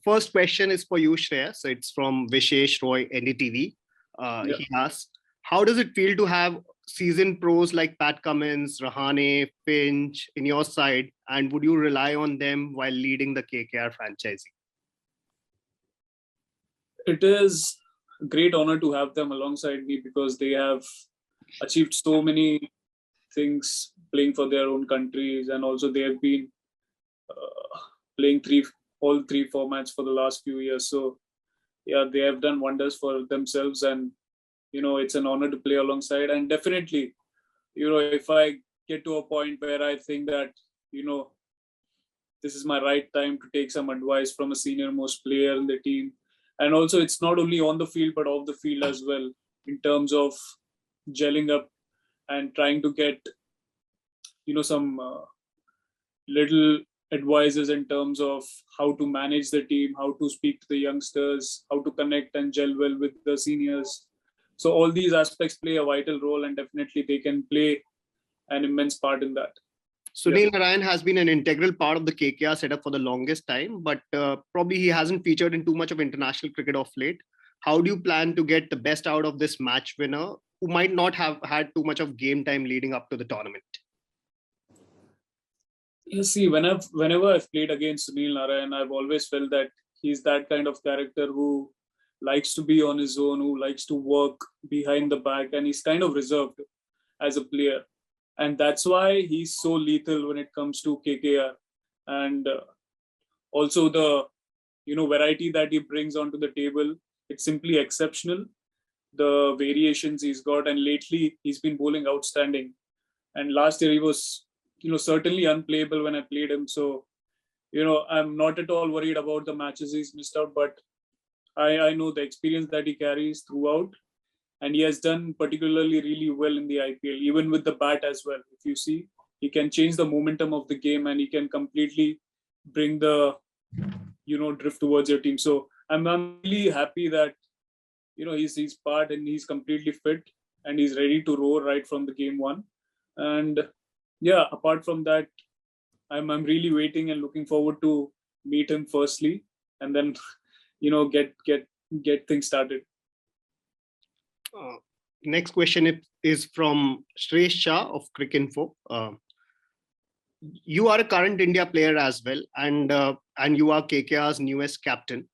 first question is for you, Shreyas. It's from Vishesh Roy, NDTV. He asks, how does it feel to have seasoned pros like Pat Cummins, Rahane, Finch in your side, and would you rely on them while leading the KKR franchisee? It is a great honor to have them alongside me because they have achieved so many things playing for their own countries, and also they have been playing all three formats for the last few years. So yeah, they have done wonders for themselves, and it's an honor to play alongside. And definitely, if I get to a point where I think that this is my right time to take some advice from a senior most player in the team, and also it's not only on the field but off the field as well, in terms of gelling up and trying to get some little advices in terms of how to manage the team, how to speak to the youngsters, how to connect and gel well with the seniors. So all these aspects play a vital role, and definitely they can play an immense part in that. Sunil Narine has been an integral part of the KKR setup for the longest time, but probably he hasn't featured in too much of international cricket of late. How do you plan to get the best out of this match winner who might not have had too much of game time leading up to the tournament? You see, whenever I've played against Sunil Narine, I've always felt that he's that kind of character who likes to be on his own, who likes to work behind the back, and he's kind of reserved as a player. And that's why he's so lethal when it comes to KKR. And also the, variety that he brings onto the table, it's simply exceptional. The variations he's got, and lately he's been bowling outstanding. And last year he was, certainly unplayable when I played him. So, I'm not at all worried about the matches he's missed out, but I know the experience that he carries throughout, and he has done particularly really well in the IPL, even with the bat as well. If you see, he can change the momentum of the game, and he can completely bring the, drift towards your team. So I'm really happy that, he's part and he's completely fit and he's ready to roar right from the game one. And yeah, apart from that, I'm really waiting and looking forward to meet him firstly, and then, get things started. Next question is from Shreyas Shah of Cricinfo. You are a current India player as well, and you are KKR's newest captain.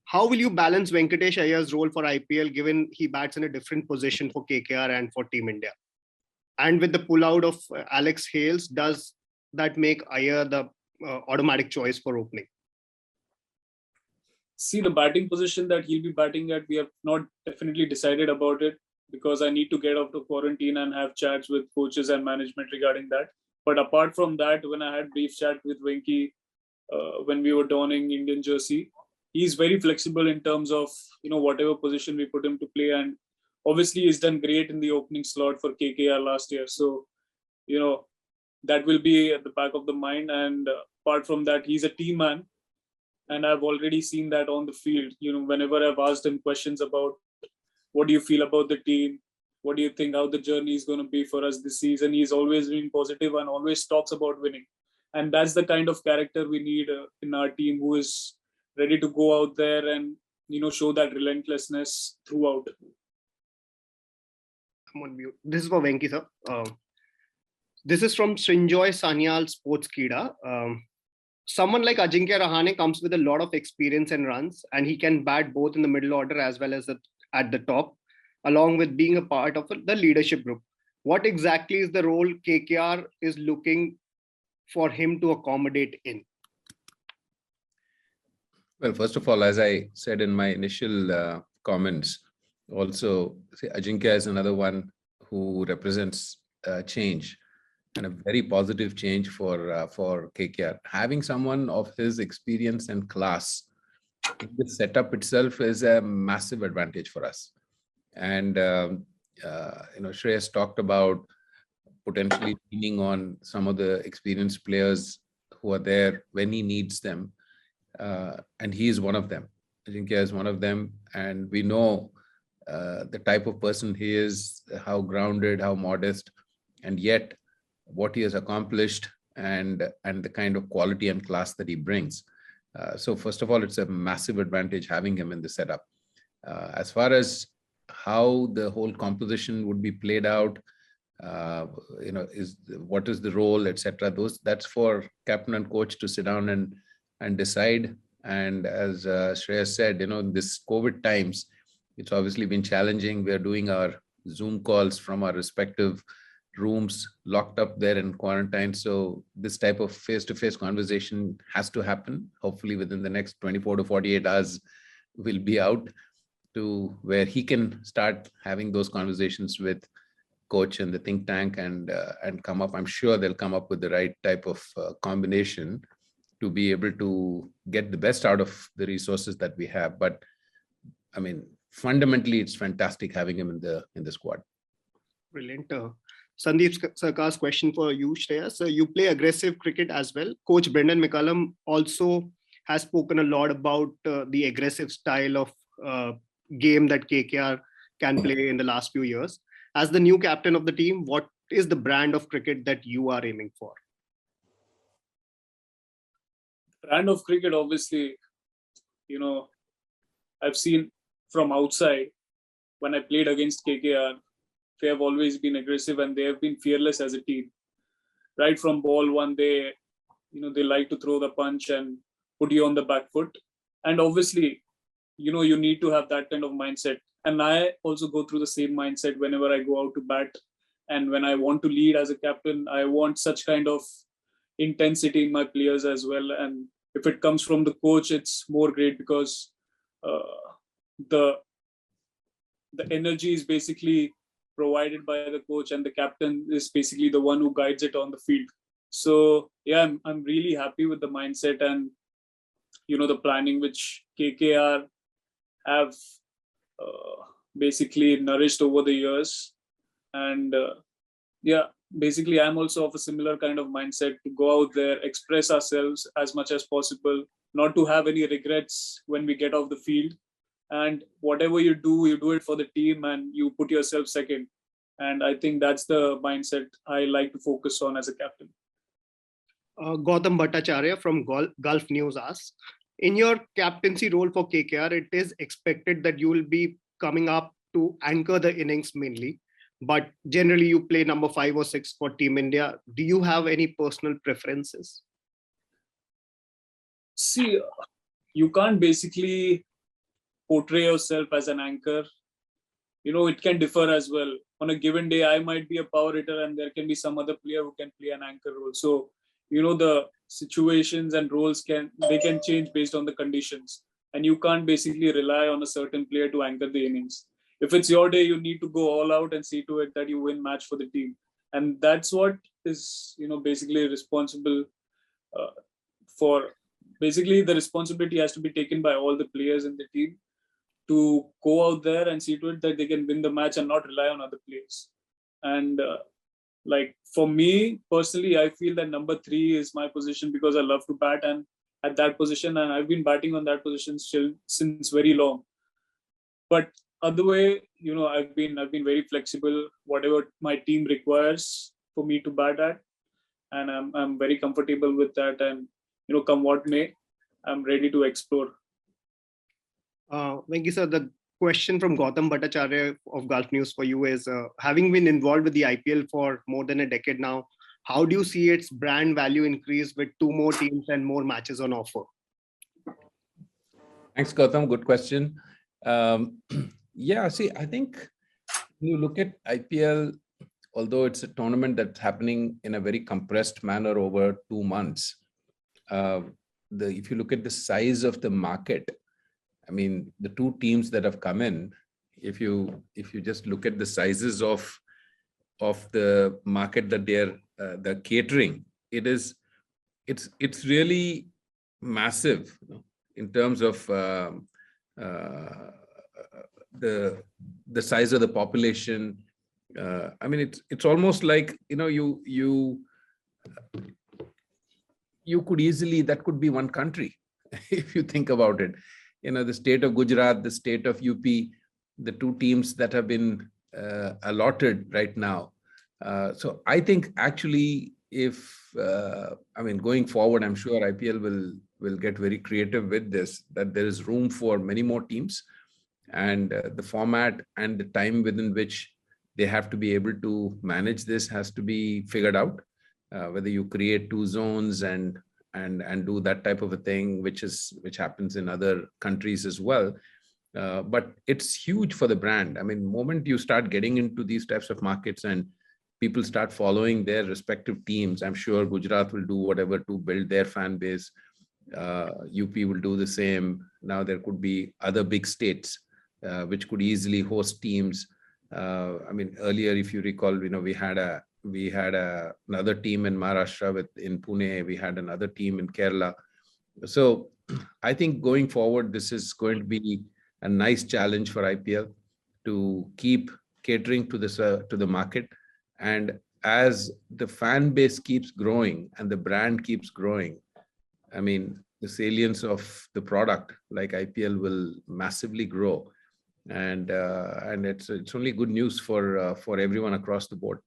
How will you balance Venkatesh Iyer's role for IPL, given he bats in a different position for KKR and for Team India? And with the pullout of Alex Hales, does that make Iyer the automatic choice for opening? See, the batting position that he'll be batting at, we have not definitely decided about it, because I need to get out of quarantine and have chats with coaches and management regarding that. But apart from that, when I had brief chat with Venki, when we were donning Indian jersey, he's very flexible in terms of, whatever position we put him to play. And obviously he's done great in the opening slot for KKR last year. So, that will be at the back of the mind. And apart from that, he's a team man. And I've already seen that on the field. Whenever I've asked him questions about what do you feel about the team, what do you think, how the journey is going to be for us this season, he's always been positive and always talks about winning. And that's the kind of character we need in our team, who is ready to go out there and, show that relentlessness throughout. I'm on mute. This is for Venki, sir. This is from Srinjoy Sanyal Sports Kida. Someone like Ajinkya Rahane comes with a lot of experience and runs, and he can bat both in the middle order as well as at the top, along with being a part of the leadership group. What exactly is the role KKR is looking for him to accommodate in? Well, first of all, as I said in my initial comments, also Ajinkya is another one who represents change, and a very positive change for KKR. Having someone of his experience and class in the setup itself is a massive advantage for us. And Shreyas talked about potentially leaning on some of the experienced players who are there when he needs them, and he is one of them. Ajinkya is one of them, and we know the type of person he is, how grounded, how modest, and yet what he has accomplished, and the kind of quality and class that he brings. So first of all, it's a massive advantage having him in the setup. As far as how the whole composition would be played out, what is the role, etc. That's for captain and coach to sit down and decide. And as Shreyas said, in this COVID times, it's obviously been challenging. We're doing our Zoom calls from our respective rooms, locked up there in quarantine. So this type of face-to-face conversation has to happen. Hopefully within the next 24 to 48 hours, we'll be out to where he can start having those conversations with coach and the think tank and come up. I'm sure they'll come up with the right type of combination to be able to get the best out of the resources that we have. But I mean, fundamentally, it's fantastic having him in the squad. Brilliant. Sandeep Sarkar's question for you, Shreyas. So you play aggressive cricket as well. Coach Brendan McCullum also has spoken a lot about the aggressive style of game that KKR can play in the last few years. As the new captain of the team, what is the brand of cricket that you are aiming for? Brand of cricket, obviously, I've seen from outside when I played against KKR, they have always been aggressive and they have been fearless as a team. Right from ball one, they like to throw the punch and put you on the back foot. And obviously, you need to have that kind of mindset. And I also go through the same mindset whenever I go out to bat. And when I want to lead as a captain, I want such kind of intensity in my players as well. And if it comes from the coach, it's more great because the energy is basically provided by the coach and the captain is basically the one who guides it on the field. So yeah, I'm really happy with the mindset and the planning which KKR have basically nourished over the years. And basically I'm also of a similar kind of mindset to go out there, express ourselves as much as possible, not to have any regrets when we get off the field. And whatever you do it for the team and you put yourself second. And I think that's the mindset I like to focus on as a captain. Gautam Bhattacharya from Gulf News asks, in your captaincy role for KKR, it is expected that you will be coming up to anchor the innings mainly, but generally you play number 5 or 6 for Team India. Do you have any personal preferences? See, you can't basically portray yourself as an anchor. It can differ as well. On a given day, I might be a power hitter and there can be some other player who can play an anchor role. So, the situations and roles can change based on the conditions. And you can't basically rely on a certain player to anchor the innings. If it's your day, you need to go all out and see to it that you win match for the team. And that's what is, basically responsible for. Basically, the responsibility has to be taken by all the players in the team to go out there and see to it that they can win the match and not rely on other players. And for me personally, I feel that number 3 is my position because I love to bat and at that position, and I've been batting on that position still since very long. But other way, I've been very flexible. Whatever my team requires for me to bat at, and I'm very comfortable with that. And come what may, I'm ready to explore. Venki sir, the question from Gautam Bhattacharya of Gulf News for you is, having been involved with the IPL for more than a decade now, how do you see its brand value increase with 2 more teams and more matches on offer? Thanks, Gautam. Good question. See, I think when you look at IPL, although it's a tournament that's happening in a very compressed manner over 2 months, if you look at the size of the market, I mean, the 2 teams that have come in, if you just look at the sizes of the market that they're catering, it's really massive, in terms of the size of the population. I mean, it's almost like you could easily, that could be one country if you think about it. The state of Gujarat, the state of UP, the 2 teams that have been allotted right now. So I think actually, if going forward, I'm sure IPL will get very creative with this, that there is room for many more teams, and the format and the time within which they have to be able to manage this has to be figured out. Whether you create two zones and do that type of a thing, which happens in other countries as well. But it's huge for the brand. I mean, moment you start getting into these types of markets and people start following their respective teams, I'm sure Gujarat will do whatever to build their fan base. UP will do the same. Now there could be other big states which could easily host teams. I mean, earlier, if you recall, we had another team in Maharashtra in Pune. We had another team in Kerala. So I think going forward, this is going to be a nice challenge for IPL to keep catering to the market. And as the fan base keeps growing and the brand keeps growing, I mean, the salience of the product like IPL will massively grow. And it's only good news for everyone across the board.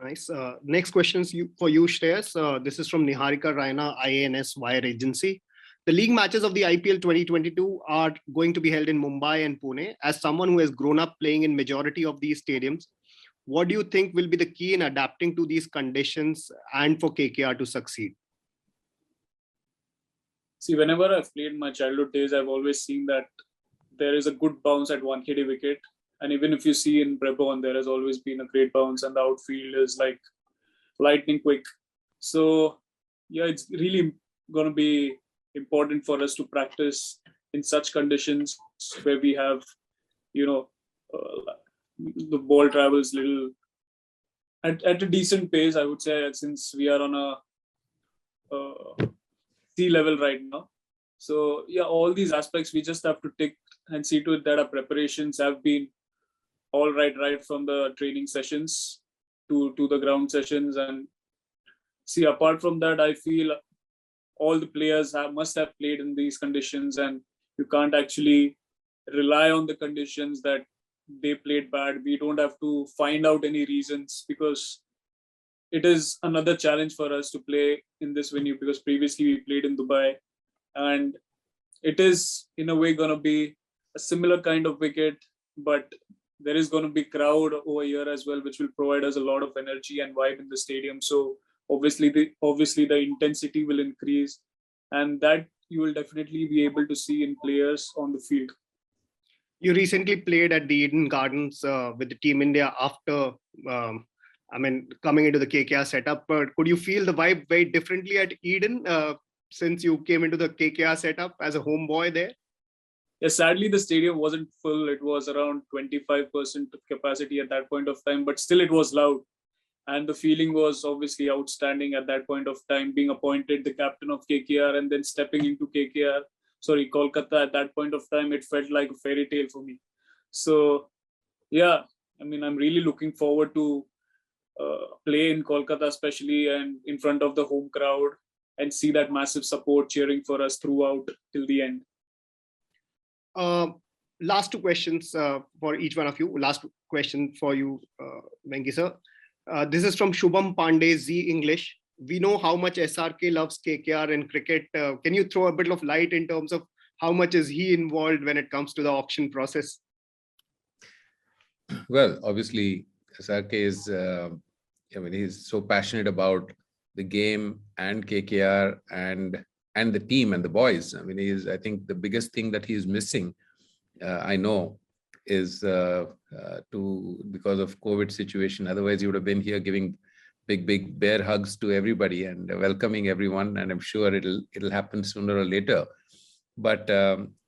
Nice. Next question is for you, Shreyas. This is from Niharika Raina, IANS Wire Agency. The league matches of the IPL 2022 are going to be held in Mumbai and Pune. As someone who has grown up playing in majority of these stadiums, what do you think will be the key in adapting to these conditions and for KKR to succeed? See, whenever I've played in my childhood days, I've always seen that there is a good bounce at 1 KD wicket. And even if you see in Brabant, there has always been a great bounce and the outfield is like lightning quick. So, yeah, it's really going to be important for us to practice in such conditions where we have, the ball travels little at a decent pace, I would say, since we are on a sea level right now. So, yeah, all these aspects, we just have to take and see to it that our preparations have been all right from the training sessions to the ground sessions. And see, apart from that, I feel all the players must have played in these conditions, and you can't actually rely on the conditions that they played bad. We don't have to find out any reasons, because it is another challenge for us to play in this venue, because previously we played in Dubai, and it is in a way going to be a similar kind of wicket, but there is going to be crowd over here as well, which will provide us a lot of energy and vibe in the stadium. So obviously the intensity will increase, and that you will definitely be able to see in players on the field. You recently played at the Eden Gardens with the Team India after, coming into the KKR setup. But could you feel the vibe very differently at Eden since you came into the KKR setup as a homeboy there? Yeah, sadly, the stadium wasn't full. It was around 25% of capacity at that point of time, but still it was loud. And the feeling was obviously outstanding at that point of time, being appointed the captain of KKR and then stepping into Kolkata at that point of time. It felt like a fairy tale for me. So, yeah, I mean, I'm really looking forward to play in Kolkata, especially, and in front of the home crowd, and see that massive support cheering for us throughout till the end. Last two questions for each one of you. Last question for you, Venki sir. This is from Shubham Pandey, Z English. We know how much SRK loves KKR and cricket. Can you throw a bit of light in terms of how much is he involved when it comes to the auction process? Well, obviously, SRK is, he's so passionate about the game and KKR and the team and the boys. I mean, I think the biggest thing that he's missing, I know, is because of COVID situation. Otherwise, he would have been here giving big bear hugs to everybody and welcoming everyone. And I'm sure it'll happen sooner or later. But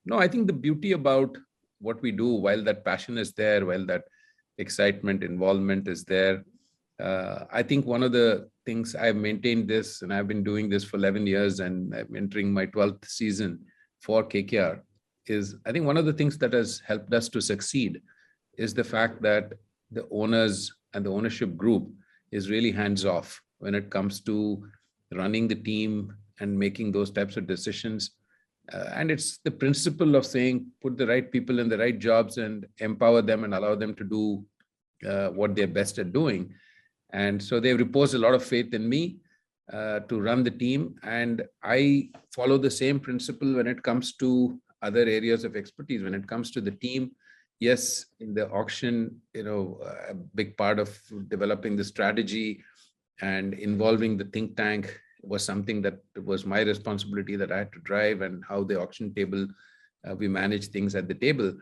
no, I think the beauty about what we do, while that passion is there, while that excitement, involvement is there, I think one of the things I've maintained this, and I've been doing this for 11 years and I'm entering my 12th season for KKR, is I think one of the things that has helped us to succeed is the fact that the owners and the ownership group is really hands-off when it comes to running the team and making those types of decisions. And it's the principle of saying, put the right people in the right jobs and empower them and allow them to do what they're best at doing. And so they've reposed a lot of faith in me. to run the team. And I follow the same principle when it comes to other areas of expertise. When it comes to the team, yes, in the auction, a big part of developing the strategy and involving the think tank was something that was my responsibility, that I had to drive, and how the auction table, we manage things at the table.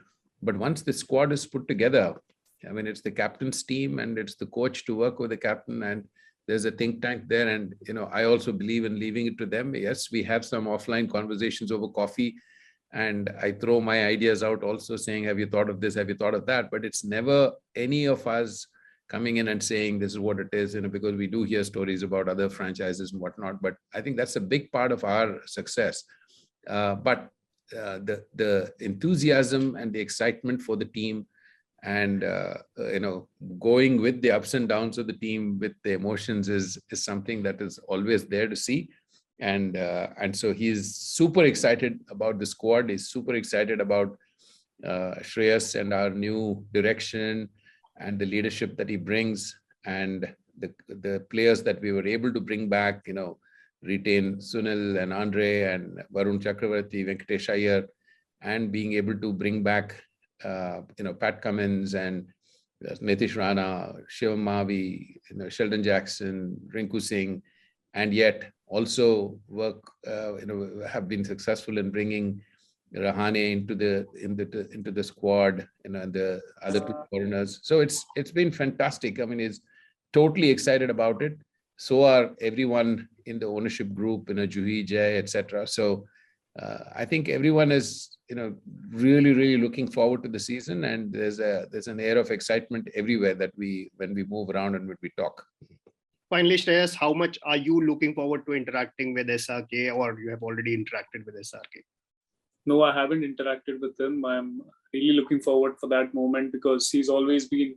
But once the squad is put together, I mean, it's the captain's team and it's the coach to work with the captain, and there's a think tank there. And, I also believe in leaving it to them. Yes, we have some offline conversations over coffee, and I throw my ideas out also, saying, have you thought of this? Have you thought of that? But it's never any of us coming in and saying this is what it is, because we do hear stories about other franchises and whatnot. But I think that's a big part of our success. But the enthusiasm and the excitement for the team, and going with the ups and downs of the team with the emotions is something that is always there to see. And so he's super excited about the squad. He's super excited about Shreyas and our new direction and the leadership that he brings, and the players that we were able to bring back, retain Sunil and Andre and Varun Chakravarti, Venkatesh Iyer, and being able to bring back Pat Cummins and Nitish Rana, Shivam Mavi, Sheldon Jackson, Rinku Singh, and yet also have been successful in bringing Rahane into the squad, and the other two foreigners. So it's been fantastic. I mean, he's totally excited about it. So are everyone in the ownership group, Juhi, Jay, etc. So I think everyone is really, really looking forward to the season, and there's an air of excitement everywhere when we move around and when we talk. Finally, Shreyas, how much are you looking forward to interacting with SRK, or you have already interacted with SRK? No, I haven't interacted with him. I'm really looking forward for that moment, because he's always been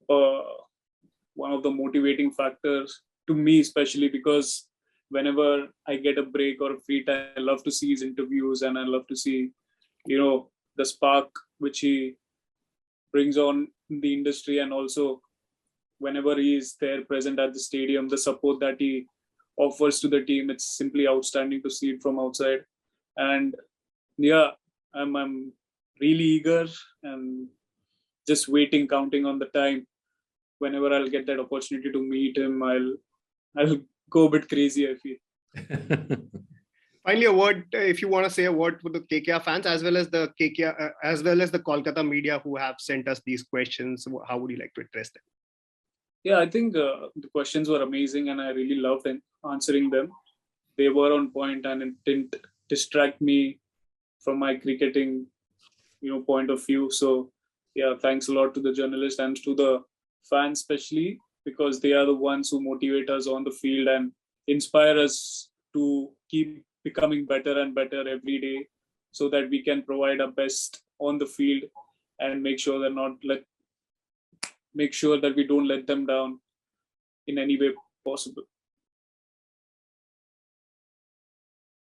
one of the motivating factors to me, especially because whenever I get a break or a free time, I love to see his interviews, and I love to see, the spark which he brings on in the industry, and also whenever he is there present at the stadium, the support that he offers to the team, it's simply outstanding to see it from outside. And yeah, I'm really eager and just waiting, counting on the time. Whenever I'll get that opportunity to meet him, I'll go a bit crazy, I feel. Finally, a word, if you want to say a word for the KKR fans, as well as the Kolkata media who have sent us these questions, how would you like to address them? Yeah, I think the questions were amazing, and I really loved answering them. They were on point, and it didn't distract me from my cricketing, point of view. So yeah, thanks a lot to the journalists and to the fans, especially because they are the ones who motivate us on the field and inspire us to keep becoming better and better every day, so that we can provide our best on the field and make sure that we don't let them down in any way possible.